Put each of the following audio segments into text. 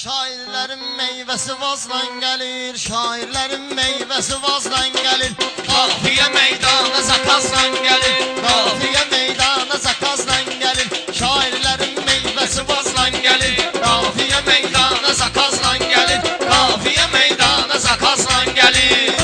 Şairlərin meyvəsi vazlan gəlir, şairlərin meyvəsi vazlan gəlir. Qafiyə meydana zakazlan gəlir, qafiyə meydana zakazlan gəlir. Şairlərin meyvəsi vazlan gəlir, qafiyə meydana zakazlan gəlir, qafiyə meydana zakazlan gəlir.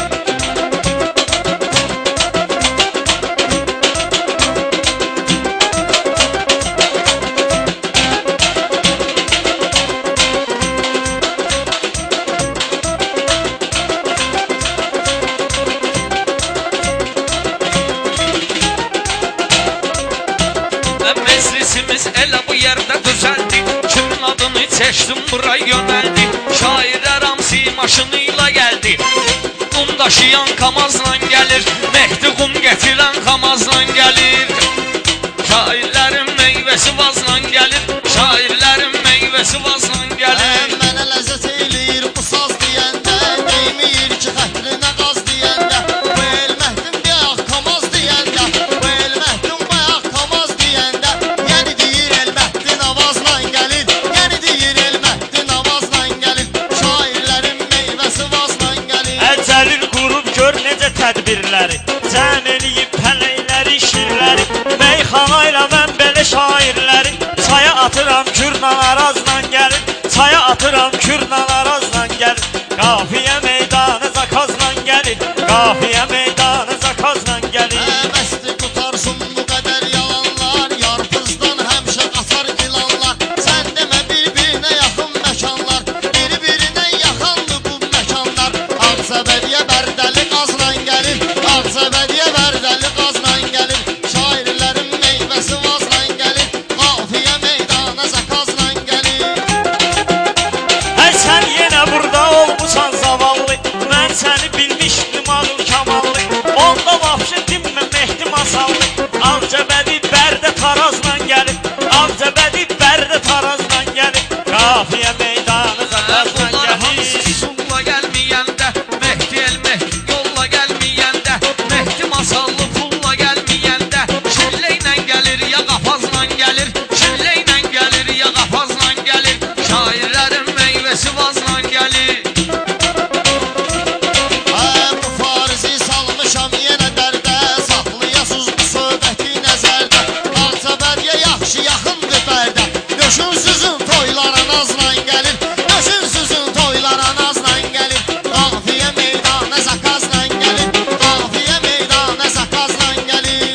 Meclisimiz elə bu yerdə düzəldi, kimin adını çəkdim bura yönəldi. Şairlər hamsi maşını ilə gəldi, qum daşıyan kamazla gəlir, Mehdi qum gətirən kamazla gəlir. Şairlərin meyvəsi vazla gəlir, şairlərin meyvəsi vazla gəlir. Mənə ləzzət eləyir bu saz deyəndə, deymir ki xətrinə qaz deyəndə. Bu el Məhdim bayaq kamaz deyəndə, bu el Məhdim bayaq kamaz deyəndə. Yəni deyir el Məhdim avazla gəlir, yəni deyir el Məhdim avazla gəlir. Şairlərin meyvəsi vazla gəlir. Əcəlil qurub gör necə tədbirləri, cəm eləyib pələkləri, şirləri. Meyxana ilə mən belə şairləri, çaya atıram kürlə arazla gəlir, çaya atıram kürlə arazla gəlir. Qafiyə meydana zakazla gəlir, qafiyə meydana zakazla gəlir. Bəsdir qutarsın bu qədər yalanlar, yarpızdan həmişə qatar ilanlar. Sən demə bir-birinə yaxın məkanlar, bir-birinə yaxandır bu məkanlar. Ağzəbədiyə bərdəli qazla gəlir, Ağzəbədiyə bərdəli qazla gəlir. Şairlərin meyvəsi vazla gəlir, qafiyə meydana zakazla gəlir. Hər sən yenə burada olmusan zavallı, mən səni bilmişdim ağıl kamallı. Onda vapşı dinmə Mehdi masallı, Ağcabədi bərdə tarazla gəlir, Ağcabədi bərdə tarazla gəlir. Qafiyə meydana zakazla Bunlar hamısı gəlir. sulla gəlməyəndə, Mehdi el Mehdi yolla gəlməyəndə, Mehdi masallı pulla gəlməyəndə, şillə ilə gəlir ya qapazla gəlir, şillə ilə gəlir ya qapazla gəlir. Şairlərin meyvəsi vazla gəlir. Bu farizi salmışam yenə dərdə, saxlayasız bu söhbəti nəzərdə. Ağcabədiyə yaxşı yaxındır bərdə, döşünsüzün toylara nazla gəlir, döşünsüzün toylara nazla gəlir. Qafiyə meydana zakazla gəlir, qafiyə meydana zakazla gəlir.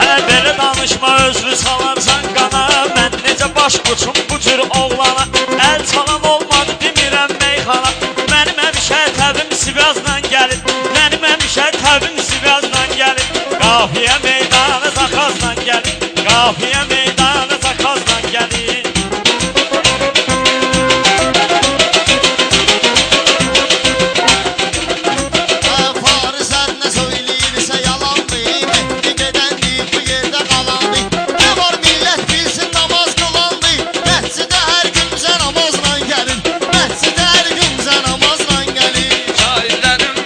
Hələ belə danışma özlü salarsan qana, mən necə baş qoçum bu cür oğlana. Əl çalan olmadı demirəm meyxana, mənim həmişə təbim sivazla gəlir, mənim həmişə təbim sivazla gəlir. Qafiyə meydana zakazla gəlir, qafiyə meydana zakazla gəlir. Fariz hər nə söyləyirsə yalandır, Mehdi gedəndir bu yerdə qalandır. Nə var millət bilsin namaz qılandır, məscidə hər gün bizə namazla gəlir, məscidə hər gün bizə namazla gəlir. Şairlərin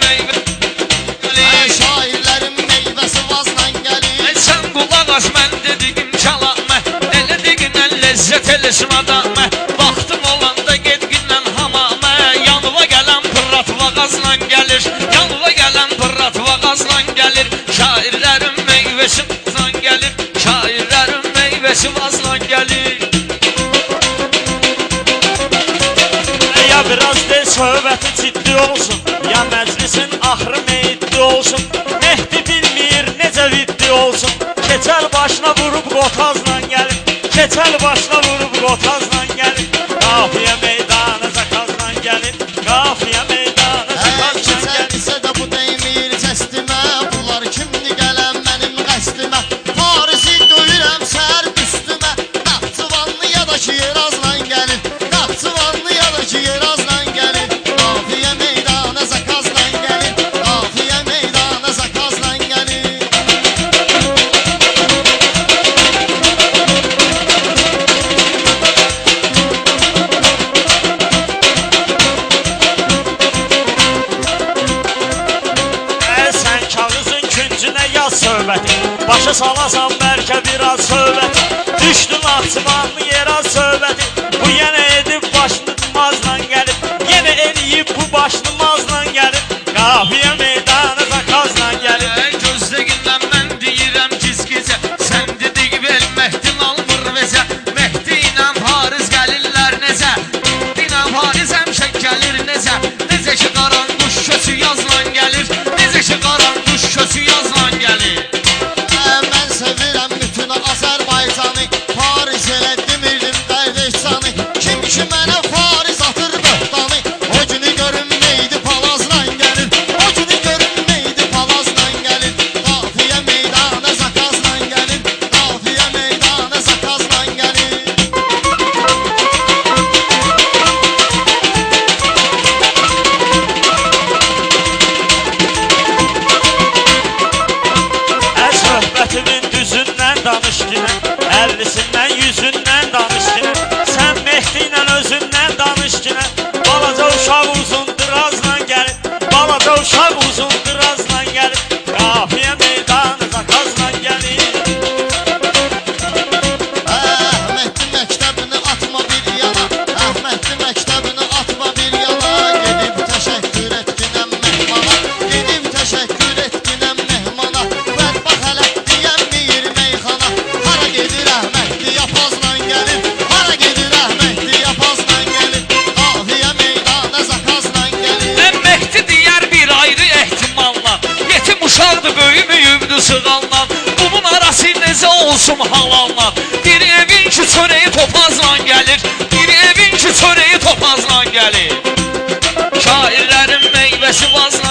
Şairlərin meyvəsi vazla gəlir. Sən qulaq as mən dediğim çalaqmə, elə deginən ləzzət eləsin adamə. Vaxtın olanda gedginlə hamamə, yanıva gələn pırrat vaqazla gəlir, yanıva gələn pırrat vaqazla gəlir. Şairlərin meyvəsi vazla gəlir, şairlərin meyvəsi vazla gəlir. Ya biraz de söhbəti ciddi olsun, ya məclisin axırı meyitli olsun. Mehdi bilmir necə viddi olsun, keçəl başına vurub qotazla gəlir, keçəl başına vurub qotazla gəlir. Qafiyə meydana zakazla gəlir, qafiyə meydana zakazla Keçər gəlir. isə də bu deymir kəstimə, bunlar kimdir gələn mənim qəstimə. Farisi döyürəm səhər üstümə, Naxçıvanlı ya da ki Yerazla gəlir, Naxçıvanlı ya da ki Yerazla gəlir. Qafiyə meydana zakazla gəlir, qafiyə meydana zakazla gəlir. Sən kağızın küncünə yaz söhbəti, başa salasan bəlkə biraz söhbəti. Düşdün Naxçıvanlı yerə söhbəti, Qafiyə meydana zakazla gəlir. Gözləgindən mən deyirəm gizgicə, sən dedik ver Mehdin almır vecə. Mehdi ilə Fariz gəlirlər necə, Mehdi ilə Fariz həmişə gəlir necə. Necə ki qaranquş köçü yazla gəlir, necə ki qaranquş köçü yazla gəlir. Mən sevirəm bütün Azərbaycanı, Paris elə demirdim qardeş canı. Kim ki mənə Paris atır böhtanı, o günü görünməydi palazla gəlir, o günü görünməydi palazla gəlir. Qafiyə meydana zakazla gəlir, qafiyə meydana zakazla gəlir. Söhbətimin düzündən danış dinə, 50-sindən 100-ündən danış dinə. Sən Mehdi ilə özündən danış dinə. Balaca uşaq uzun drazla gəlir, balaca uşaq uzun drazla gəlir. Qafiyə meydanı zakazla gəlir. Əhmədli məktəbini atma bir yana, Əhmədli məktəbini atma bir yana. Gedib təşəkkür etginəm mehmana, gedib təşəkkür etginəm mehmana. Ver bax hələ deyəmmir meyxana, hara gedir Əhmədli yapazla gəlir, hara gedir Əhmədli yapazla gəlir. Qafiyə meydana zakazla gəlir. Mehdi deyər bir ayrı ehtimalla, yetim uşaqdır böyümüyübdü sığanla. Bunun arası necə olsun halalla, bir evin ki çörəyi topazla gəlir, bir evin ki çörəyi topazla gəlir. Şairlərin meyvəsi vazla